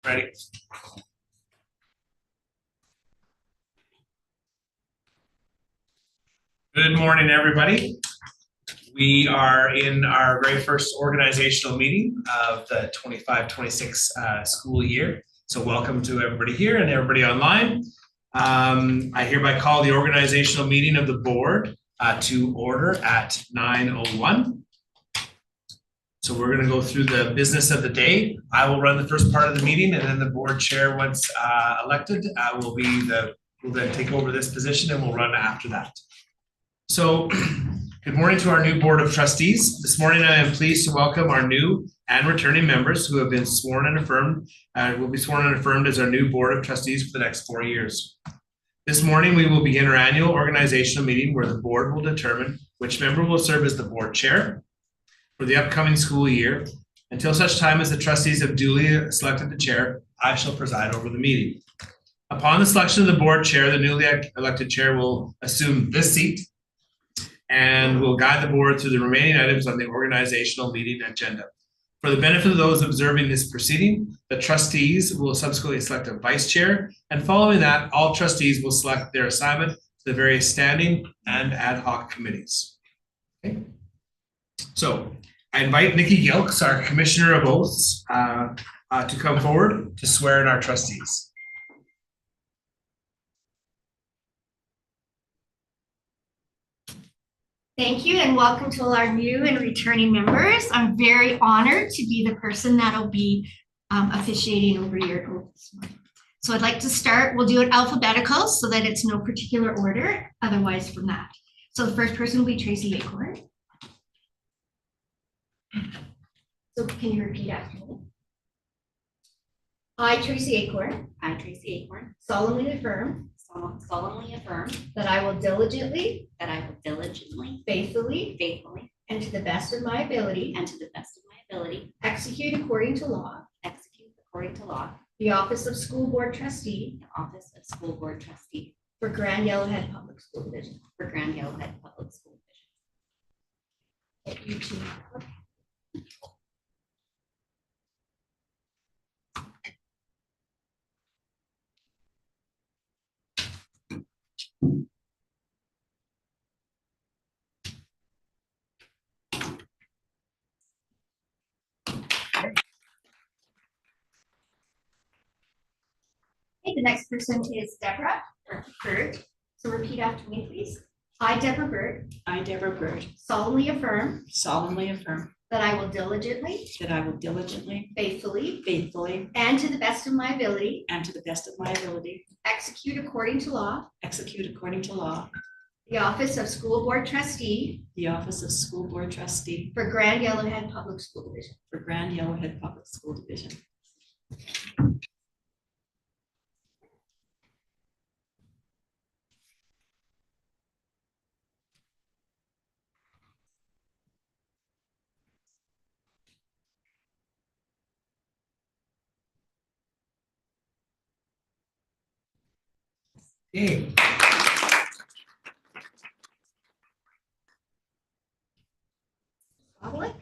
Ready? Good morning, everybody. We are in our very first organizational meeting of the 25-26 school year. So welcome to everybody here and everybody online. I hereby call the organizational meeting of the board to order at 9:01. So we're going to go through the business of the day. I will run the first part of the meeting, and then the board chair, once elected, will then take over this position, and we'll run after that. So good morning to our new board of trustees. This morning I am pleased to welcome our new and returning members who have been sworn and affirmed will be sworn and affirmed as our new board of trustees for the next 4 years. This morning we will begin our annual organizational meeting where the board will determine which member will serve as the board chair for the upcoming school year. Until such time as the trustees have duly selected the chair, I shall preside over the meeting. Upon the selection of the board chair, the newly elected chair will assume this seat and will guide the board through the remaining items on the organizational meeting agenda. For the benefit of those observing this proceeding, the trustees will subsequently select a vice chair, and following that, all trustees will select their assignment to the various standing and ad hoc committees. Okay. So I invite Nikki Gilks, our Commissioner of Oaths, to come forward to swear in our trustees. Thank you, and welcome to all our new and returning members. I'm very honored to be the person that'll be officiating over your oath this morning. So I'd like to start, we'll do it alphabetical so that it's no particular order, otherwise from that. So the first person will be Tracy Acorn. So can you repeat after me? I, Tracy Acorn. I, Tracy Acorn. Solemnly affirm. Solemnly affirm. That I will diligently. That I will diligently. Faithfully. Faithfully. And to the best of my ability. And to the best of my ability. Execute according to law. Execute according to law. The office of School Board Trustee. The office of School Board Trustee. For Grand Yellowhead Public School Division. For Grand Yellowhead Public School Division. You too. Okay, the next person is Deborah Bird. So repeat after me, please. I, Deborah Bird. I, Deborah Bird. Solemnly affirm. Solemnly affirm. That I will diligently. That I will diligently. Faithfully. Faithfully. And to the best of my ability. And to the best of my ability. Execute according to law. Execute according to law. The office of School Board Trustee. The office of School Board Trustee. For Grand Yellowhead Public School Division. For Grand Yellowhead Public School Division. Hey. Public.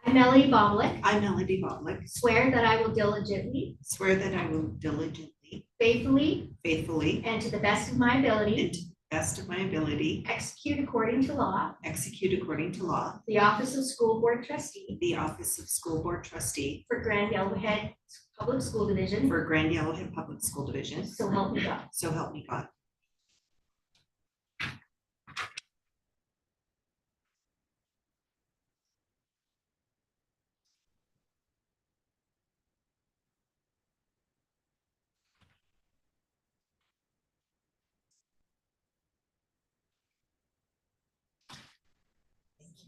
I, Melody Boblik. I, Melody Boblik. Swear that I will diligently. Swear that I will diligently. Faithfully. Faithfully. And to the best of my ability. And to the best of my ability. Execute according to law. Execute according to law. The office of School Board Trustee. The office of School Board Trustee. For Grand Yellowhead Public School Division. For Grand Yellowhead Public School Division. So help me God. So help me God.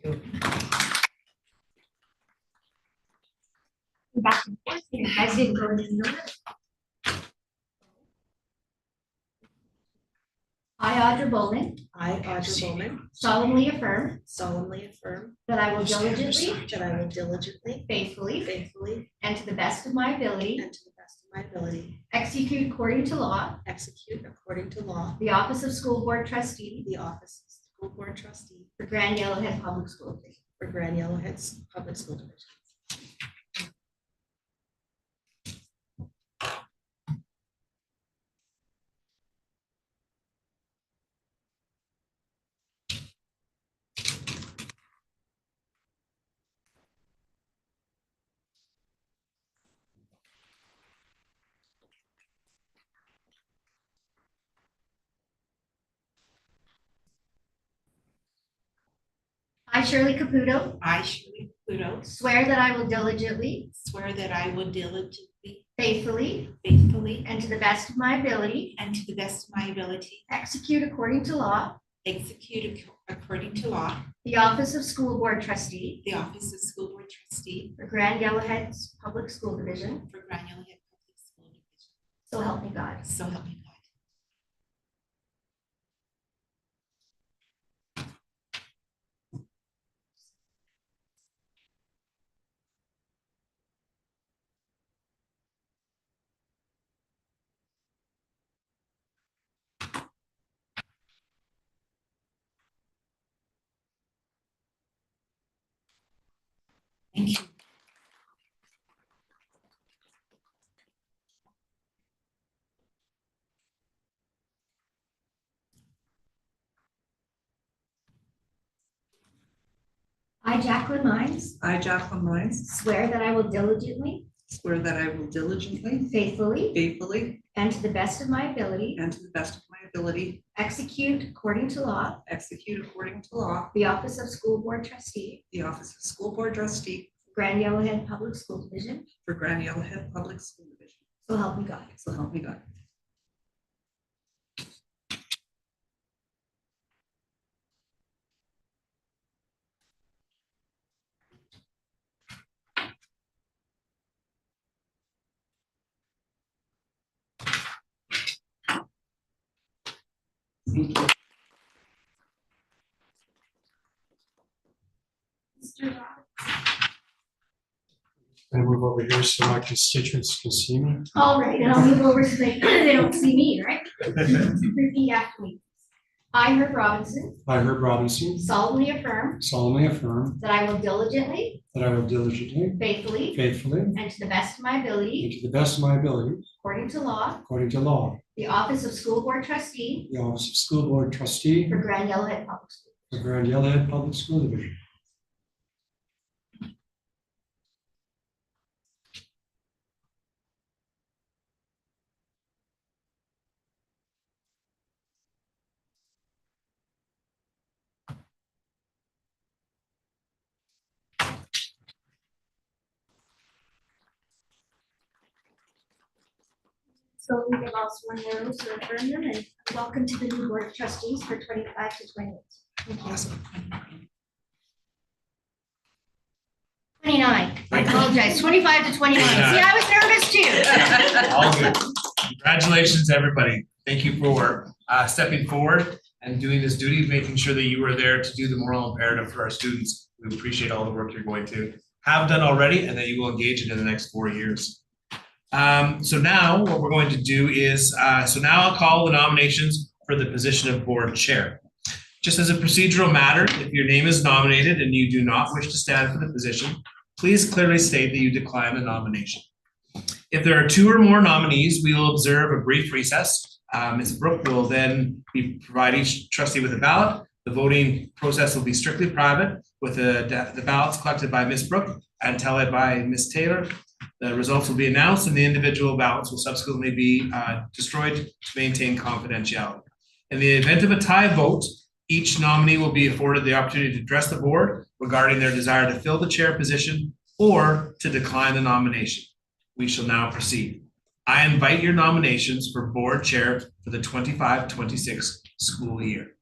Thank you. Back and forth. You guys didn't go into the I, Audra Bowman. I, Audra Bowman, Solemnly affirm. solemnly affirm That I will diligently. that I will diligently, Faithfully. faithfully, And to the best of my ability. and to the best of my ability, Execute according to law. execute according to law The office of School Board Trustee. the office of School Board Trustee for Grand Yellowhead Public School Division. for Grand Yellowhead Public School Division. I, Shirley Caputo, I, Shirley Pluto, swear that I will diligently, swear that I will diligently, faithfully, faithfully, and to the best of my ability, and to the best of my ability, execute according to law execute according to law the office of School Board Trustee the office of School Board Trustee for Grand Yellowhead Public School Division. for Grand Yellowhead Public School Division. So help me God. So help me God. Thank you. I, Jacqueline Mines, I, Jacqueline Mines, swear that I will diligently, swear that I will diligently, faithfully, faithfully, and to the best of my ability, and to the best of my ability, execute according to law execute according to law the office of School Board Trustee the office of School Board Trustee for Grand Yellowhead Public School Division. for Grand Yellowhead Public School Division. So help me God. So help me God. Thank you. And move over here so my constituents can see me. All right, and I'll move over so they don't see me, right? Repeat after me. I, Herb Robinson, I, Herb Robinson, solemnly affirm solemnly affirm that I will diligently, that I will diligently, faithfully, faithfully, and to the best of my and ability, to the best of my ability, according to law, according to law, the office of School Board Trustee the office of School Board Trustee for Grand Yellowhead Public School. for Grand Yellowhead Public School Division. So we have all sworn those to affirm them, and welcome to the new Board of Trustees for 25 to 28. Thank you. 29, I apologize, 25 to 29. See, I was nervous too. All good. Congratulations, everybody. Thank you for stepping forward and doing this duty, making sure that you were there to do the moral imperative for our students. We appreciate all the work you're going to have done already and that you will engage in the next 4 years. So now what we're going to do is, so now I'll call the nominations for the position of board chair. Just as a procedural matter, if your name is nominated and you do not wish to stand for the position, please clearly state that you decline the nomination. If there are 2 or more nominees, we will observe a brief recess. Ms. Brooke will then provide each trustee with a ballot. The voting process will be strictly private, with the ballots collected by Ms. Brooke and tallied by Ms. Taylor. The results will be announced and the individual ballots will subsequently be destroyed to maintain confidentiality. In the event of a tie vote, each nominee will be afforded the opportunity to address the board regarding their desire to fill the chair position or to decline the nomination. We shall now proceed. I invite your nominations for board chair for the 25-26 school year.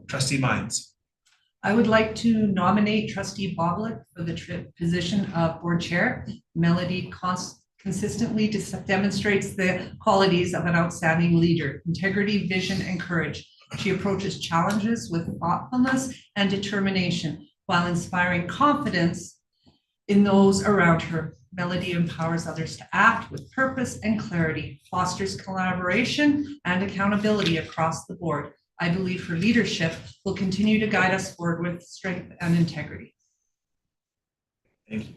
Trustee Mines. I would like to nominate Trustee Boblick for the position of board chair. Melody consistently demonstrates the qualities of an outstanding leader: integrity, vision, and courage. She approaches challenges with thoughtfulness and determination while inspiring confidence in those around her. Melody empowers others to act with purpose and clarity, fosters collaboration and accountability across the board, I believe her leadership will continue to guide us forward with strength and integrity. Thank you.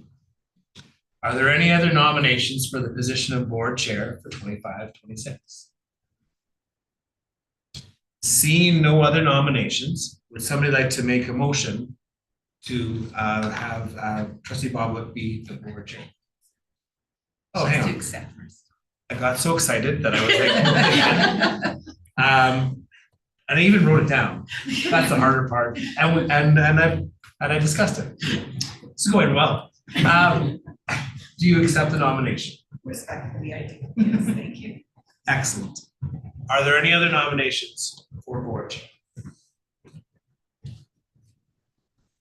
Are there any other nominations for the position of board chair for 25-26? Seeing no other nominations, would somebody like to make a motion to have trustee Boblick be the board chair? Oh, hang To on. accept first. I got so excited that I was like, and I even wrote it down. That's the harder part. And I discussed it. It's going well. Do you accept the nomination? Respectfully, I do. Yes, thank you. Excellent. Are there any other nominations for board chair?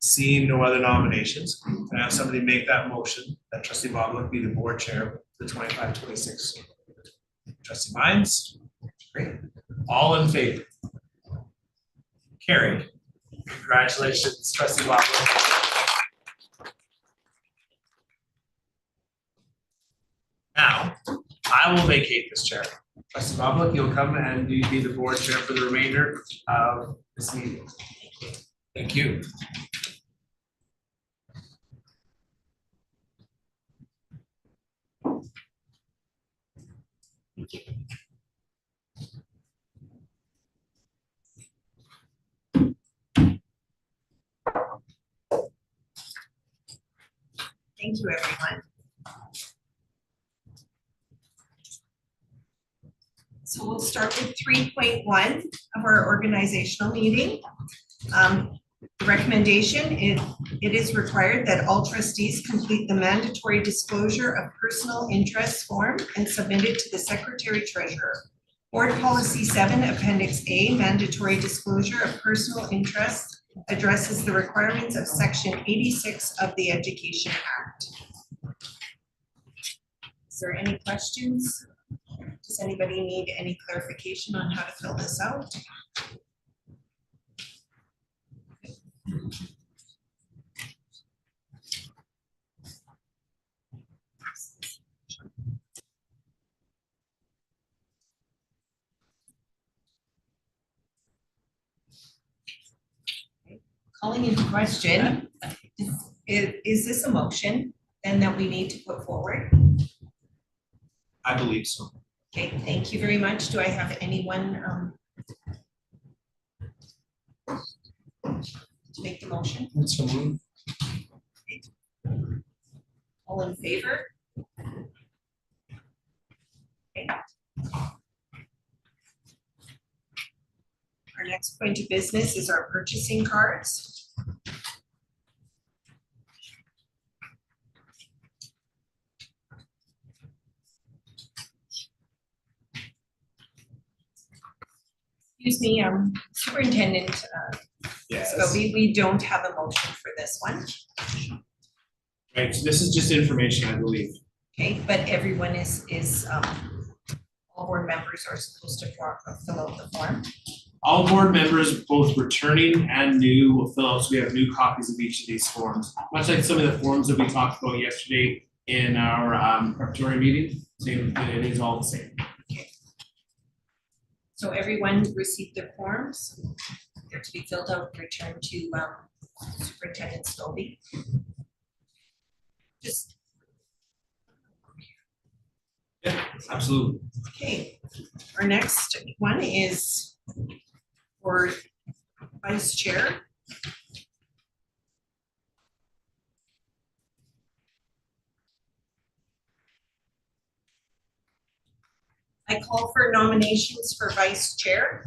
Seeing no other nominations, can I have somebody make that motion that trustee Boblick be the board chair for the 25-26? Trustee Mines? Great. All in favor? Carried. Congratulations, trustee Boblick. Now, I will vacate this chair. Trustee Boblick, you'll come and you be the board chair for the remainder of this meeting. Thank you. Thank you, everyone. So we'll start with 3.1 of our organizational meeting. The recommendation, it is required that all trustees complete the mandatory disclosure of personal interest form and submit it to the Secretary Treasurer. Board Policy 7, Appendix A, mandatory disclosure of personal interest addresses the requirements of Section 86 of the Education Act. Is there any questions? Does anybody need any clarification on how to fill this out? Calling into question, is this a motion then that we need to put forward? I believe so. Okay, thank you very much. Do I have anyone to make the motion? So moved. All in favor? Okay. Our next point of business is our purchasing cards. Excuse me, Superintendent Yes. Scobie, we don't have a motion for this one. Right, so this is just information, I believe. Okay, but everyone is all board members are supposed to fill out the form. All board members, both returning and new, will fill out, so we have new copies of each of these forms. Much like some of the forms that we talked about yesterday in our preparatory meeting, same, it is all the same. So everyone received their forms. They're to be filled out, and returned to Superintendent Scobie. Just, Yeah, absolutely. okay, our next one is for vice chair. I call for nominations for vice chair.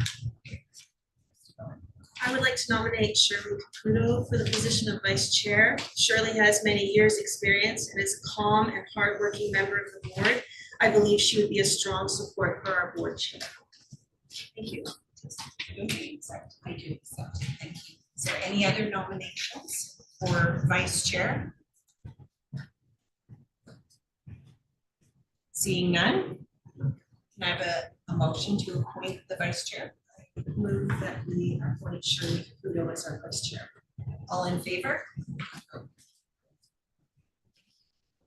I would like to nominate Shirley Caputo for the position of vice chair. Shirley has many years' experience and is a calm and hardworking member of the board. I believe she would be a strong support for our board chair. Thank you. I do accept. Thank you. Is there any other nominations for vice chair? Seeing none, can I have a motion to appoint the vice chair? Move that we appoint Shirley Caputo as our vice chair. All in favor?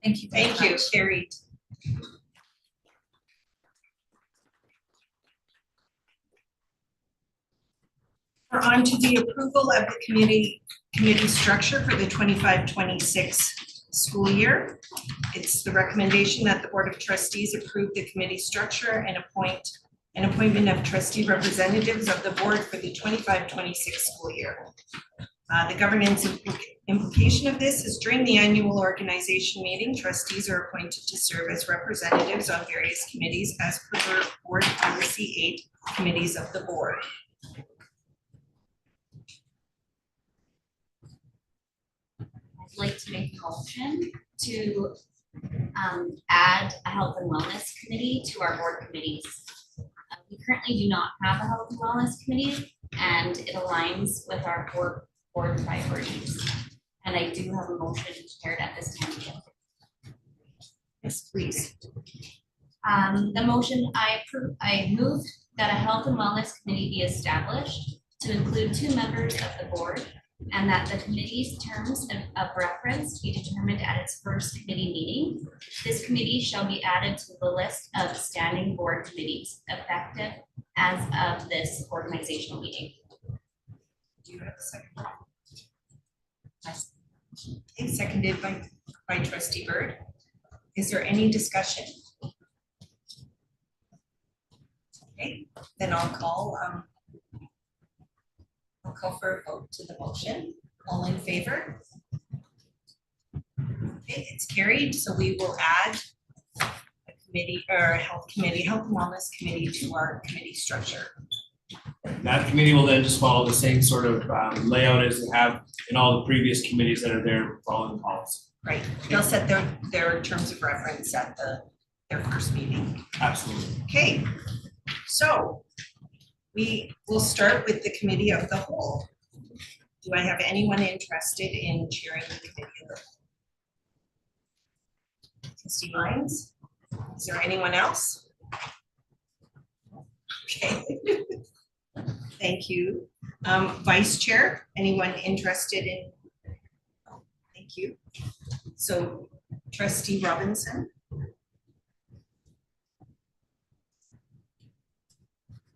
Thank you. Thank you, carried. on to the approval of the committee structure for the 25-26 school year. It's the recommendation that the Board of Trustees approve the committee structure and appointment of trustee representatives of the board for the 25-26 school year. The governance implication of this is during the annual organization meeting, trustees are appointed to serve as representatives on various committees as per Board Policy 8, committees of the board. I'd like to make a motion to add a health and wellness committee to our board committees. We currently do not have a health and wellness committee, and it aligns with our board priorities. And I do have a motion shared at this time. Yes, please. The motion I moved that a health and wellness committee be established to include 2 members of the board, and that the committee's terms of reference be determined at its first committee meeting. This committee shall be added to the list of standing board committees effective as of this organizational meeting. Do you have a second? Okay, seconded by trustee Bird. Is there any discussion? Okay, then I'll call for a vote to the motion. All in favor? Okay, it's carried, so we will add a committee or a health and wellness committee to our committee structure. That committee will then just follow the same sort of layout as they have in all the previous committees that are there following the policy. Right, they'll set their terms of reference at their first meeting. Absolutely. Okay, so we will start with the committee of the whole. Do I have anyone interested in chairing the committee of the whole? Trustee Lyons? Is there anyone else? Okay. Thank you. Vice Chair, anyone interested in? Oh, thank you. So Trustee Robinson.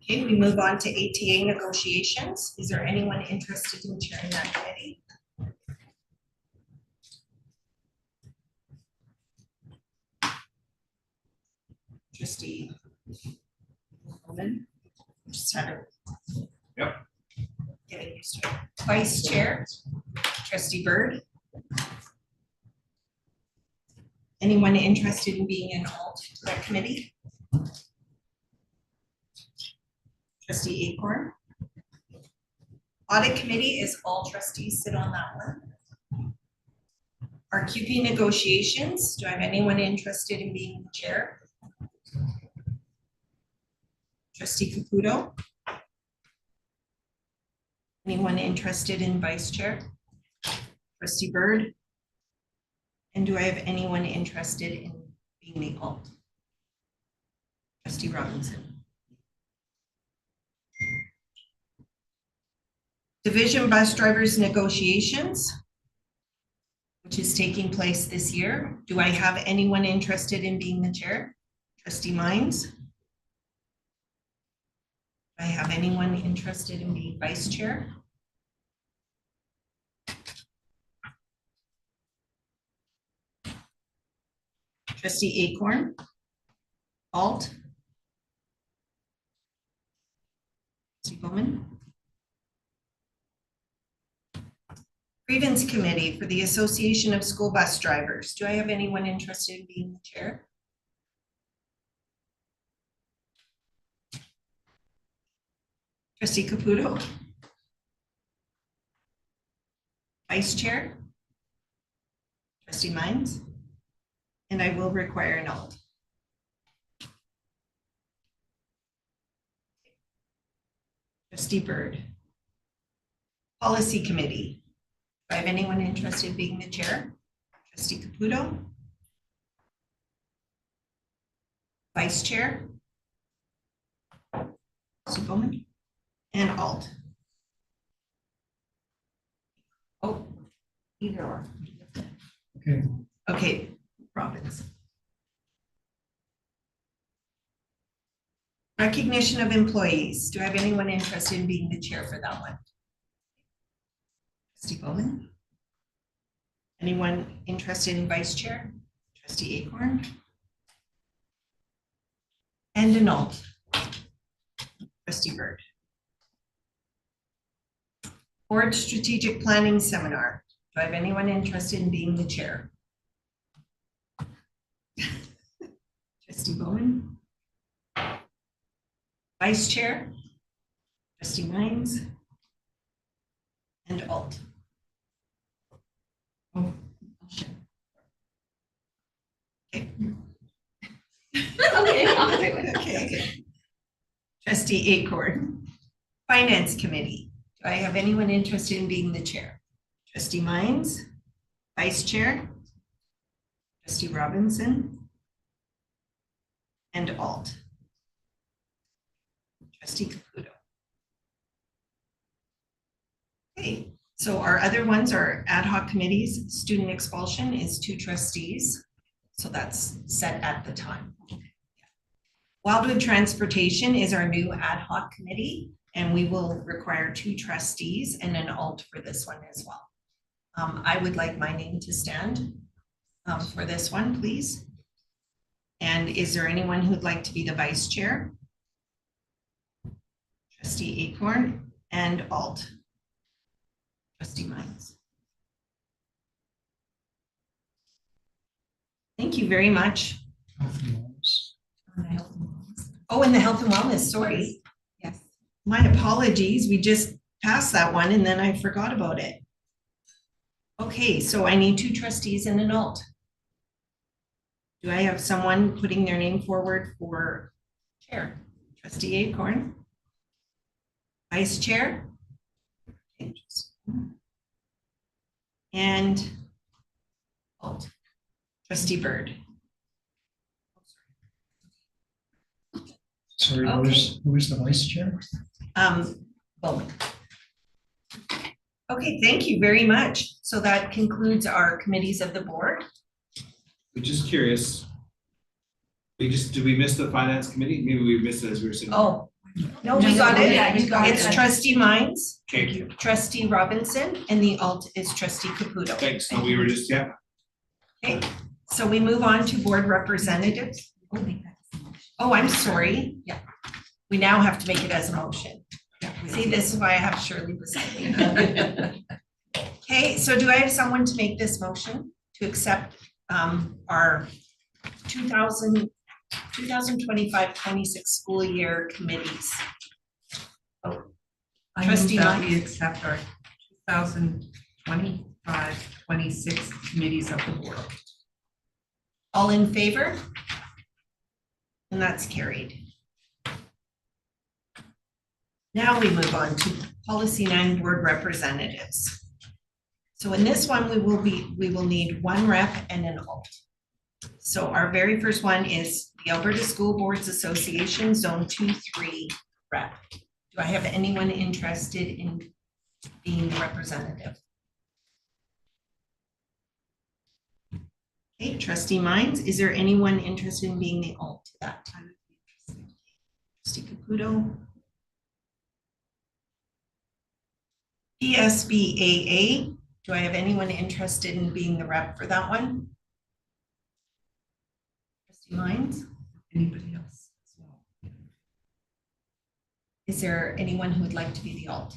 Okay, we move on to ATA negotiations. Is there anyone interested in chairing that committee? Trustee Bowman? Just had a. Yep. Getting used to it. Vice Chair, Trustee Bird. Anyone interested in being an alt to that committee? Trustee Acorn. Audit Committee is all trustees sit on that one. Our QP negotiations, do I have anyone interested in being the chair? Trustee Caputo. Anyone interested in vice chair? Trustee Bird. And do I have anyone interested in being the alt? Trustee Robinson. Division bus drivers negotiations, which is taking place this year. Do I have anyone interested in being the chair? Trustee Mines? Do I have anyone interested in being vice chair? Trustee Acorn? Alt? Trustee Bowman? Grievance Committee for the Association of School Bus Drivers. Do I have anyone interested in being the chair? Trustee Caputo? Vice Chair? Trustee Mines? And I will require an alt. Trustee Bird. Policy Committee. Do I have anyone interested in being the chair? Trustee Caputo? Vice Chair? Trustee Bowman? And alt. Oh, either or. Okay. Okay, Robbins. Recognition of employees. Do I have anyone interested in being the chair for that one? Trustee Bowman? Anyone interested in vice chair? Trustee Acorn? And an alt? Trustee Bird? Board Strategic Planning Seminar. Do I have anyone interested in being the chair? Trustee Bowman? Vice chair? Trustee Mines? And alt? Oh, Okay. Okay, I'll do it. Okay. Trustee Acorn, Finance Committee. Do I have anyone interested in being the chair? Trustee Mines, Vice Chair, Trustee Robinson, and alt. Trustee Caputo. Okay, so our other ones are ad hoc committees. Student expulsion is 2 trustees. So that's set at the time. Wildwood Transportation is our new ad hoc committee, and we will require 2 trustees and an alt for this one as well. I would like my name to stand for this one, please. And is there anyone who'd like to be the vice chair? Trustee Acorn and alt. Trustee Mines. Thank you very much. Oh, and the health and wellness, sorry. Yes. My apologies, we just passed that one and then I forgot about it. Okay, so I need 2 trustees and an alt. Do I have someone putting their name forward for chair? Trustee Acorn? Vice chair? And alt. Trustee Bird. Sorry, Okay. who is the vice chair? Bowman. Okay, thank you very much. So that concludes our committees of the board. We're just curious. Did we miss the finance committee? Maybe we missed it as we were sitting. Oh, no, we got it. Yeah, you got It's it. trustee Mines, Okay, trustee Robinson, and the alt is trustee Caputo. thanks. So we were just, yeah. Okay, so we move on to board representatives. Oh, I'm sorry. Yeah. We now have to make it as a motion. See, this is why I have Shirley beside me. Okay, so do I have someone to make this motion to accept our 2025-26 school year committees? I move Trustee that Mines. we accept our 2025-26 committees of the board. All in favor? And that's carried. Now we move on to policy 9 board representatives. So in this one, we will need 1 rep and an alt. So our very first one is the Alberta School Boards Association Zone 2-3 rep. Do I have anyone interested in being the representative? Okay, trustee Mines, is there anyone interested in being the alt to that time? Trustee Caputo. PSBAA, do I have anyone interested in being the rep for that one? Trustee Mines, Anybody else as well? is there anyone who would like to be the alt?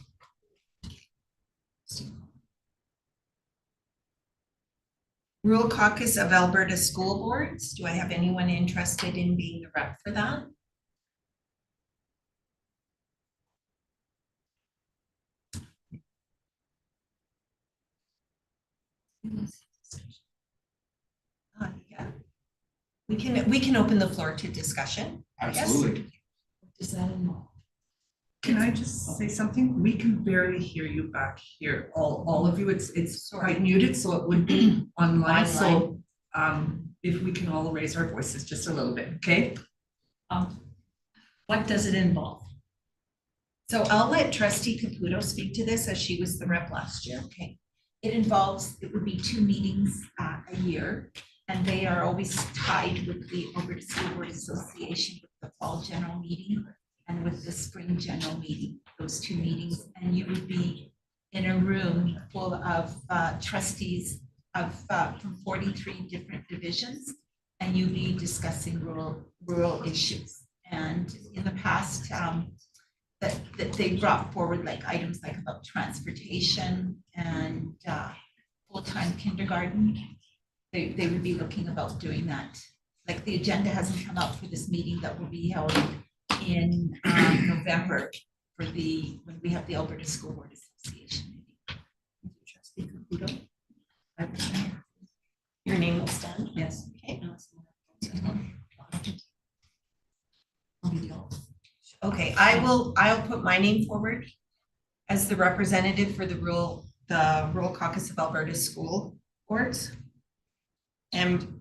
Rural Caucus of Alberta School Boards, do I have anyone interested in being the rep for that? Yeah. We can open the floor to discussion. Absolutely. Does that involve? Can I just say something? We can barely hear you back here, all of you. It's quite muted, so it would be online. So if we can all raise our voices just a little bit, okay? What does it involve? So I'll let trustee Caputo speak to this as she was the rep last year. Okay. It would be 2 meetings a year, and they are always tied with the Alberta School Board Association with the fall general meeting and with the spring general meeting, those 2 meetings, and you would be in a room full of trustees of from 43 different divisions, and you'll be discussing rural issues. And in the past, that they brought forward like items like about transportation and full-time kindergarten. They would be looking about doing that. Like the agenda hasn't come out for this meeting that will be held in November for when we have the Alberta School Board Association meeting. Trustee Caputo. Your name will stand. Yes. Okay. Okay, I'll put my name forward as the representative for the rural caucus of Alberta School Boards. And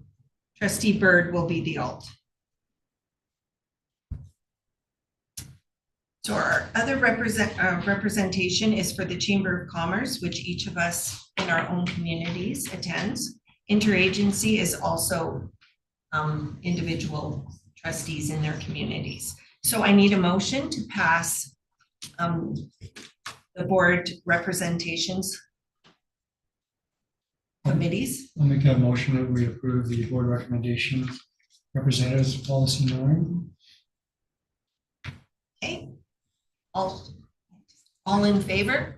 Trustee Bird will be the alt. So our other representation is for the Chamber of Commerce, which each of us in our own communities attends. Interagency is also individual trustees in their communities. So I need a motion to pass the board representations committees. I'll make a motion that we approve the board recommendation representatives policy 9. Okay. All in favor?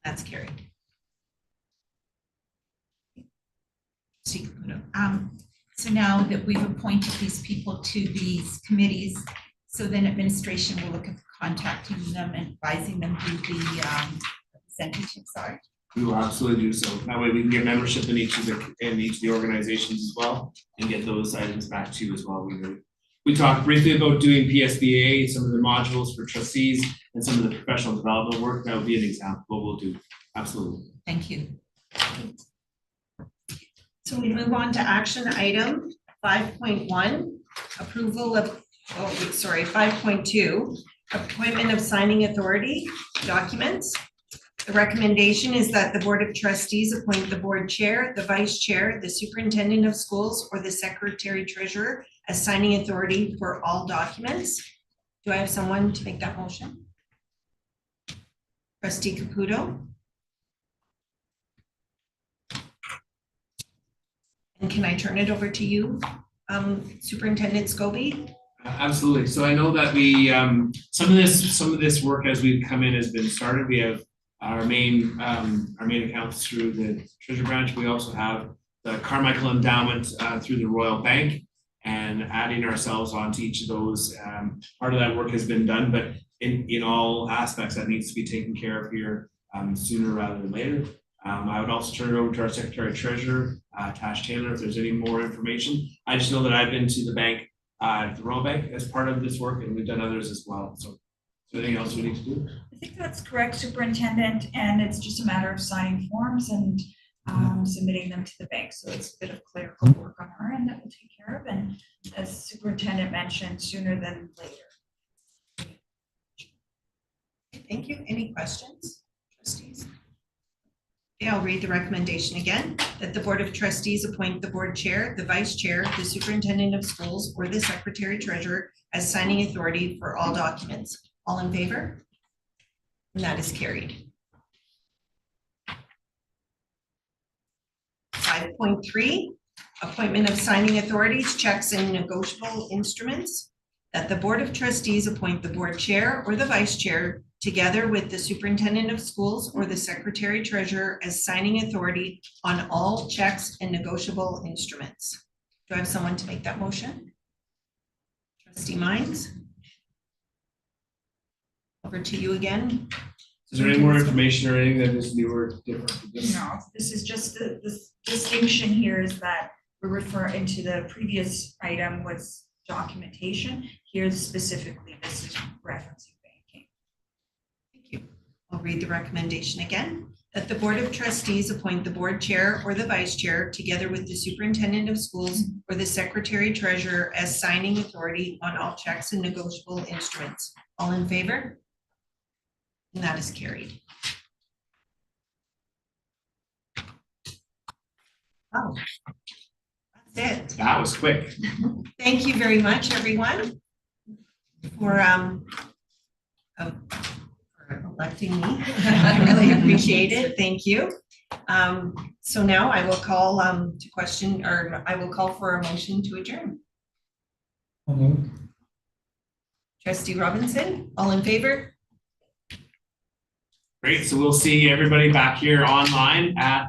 That's carried. So now that we've appointed these people to these committees, so then administration will look at contacting them and advising them who the representatives are. We will absolutely do so. That way we can get membership in each of the organizations as well and get those items back to you as well. We talked briefly about doing PSBA, some of the modules for trustees and some of the professional development work. That would be an example of what we'll do. Absolutely. Thank you. So we move on to action item 5.1, approval of, 5.2, appointment of signing authority documents. The recommendation is that the Board of Trustees appoint the board chair, the vice chair, the superintendent of schools, or the secretary treasurer as signing authority for all documents. Do I have someone to make that motion? Trustee Caputo. And can I turn it over to you, Superintendent Scobie? Absolutely. So I know that we some of this work as we've come in has been started. We have our main accounts through the Treasury Branch. We also have the Carmichael Endowment through the Royal Bank, and adding ourselves onto each of those. Part of that work has been done, but in all aspects that needs to be taken care of here sooner rather than later. I would also turn it over to our Secretary Treasurer, Tash Taylor, if there's any more information. I just know that I've been to the bank, the Royal Bank, as part of this work, and we've done others as well. So, is there anything else we need to do? I think that's correct, Superintendent, and it's just a matter of signing forms and submitting them to the bank. So it's a bit of clerical work on our end that we'll take care of. And as Superintendent mentioned, sooner than later. Thank you. Any questions, trustees? Okay, I'll read the recommendation again, that the Board of Trustees appoint the board chair, the vice chair, the superintendent of schools, or the secretary treasurer as signing authority for all documents. All in favor? And that is carried. 5.3, appointment of signing authorities, checks, and negotiable instruments. That the Board of Trustees appoint the board chair or the vice chair together with the superintendent of schools or the secretary treasurer as signing authority on all checks and negotiable instruments. Do I have someone to make that motion? Trustee Mines? Over to you again. Is there any more information or anything that is new or different for this? No, this is just the distinction here is that we're referring to the previous item was documentation. Here specifically, this is referencing banking. Thank you. I'll read the recommendation again. That the Board of Trustees appoint the board chair or the vice chair together with the superintendent of schools or the secretary treasurer as signing authority on all checks and negotiable instruments. All in favor? And that is carried. Oh, that's it. That was quick. Thank you very much, everyone, for for electing me. I really appreciate it. Thank you. So now I will call to question, or I will call for a motion to adjourn. I'll move. Trustee Robinson, all in favor? Great, so we'll see everybody back here online at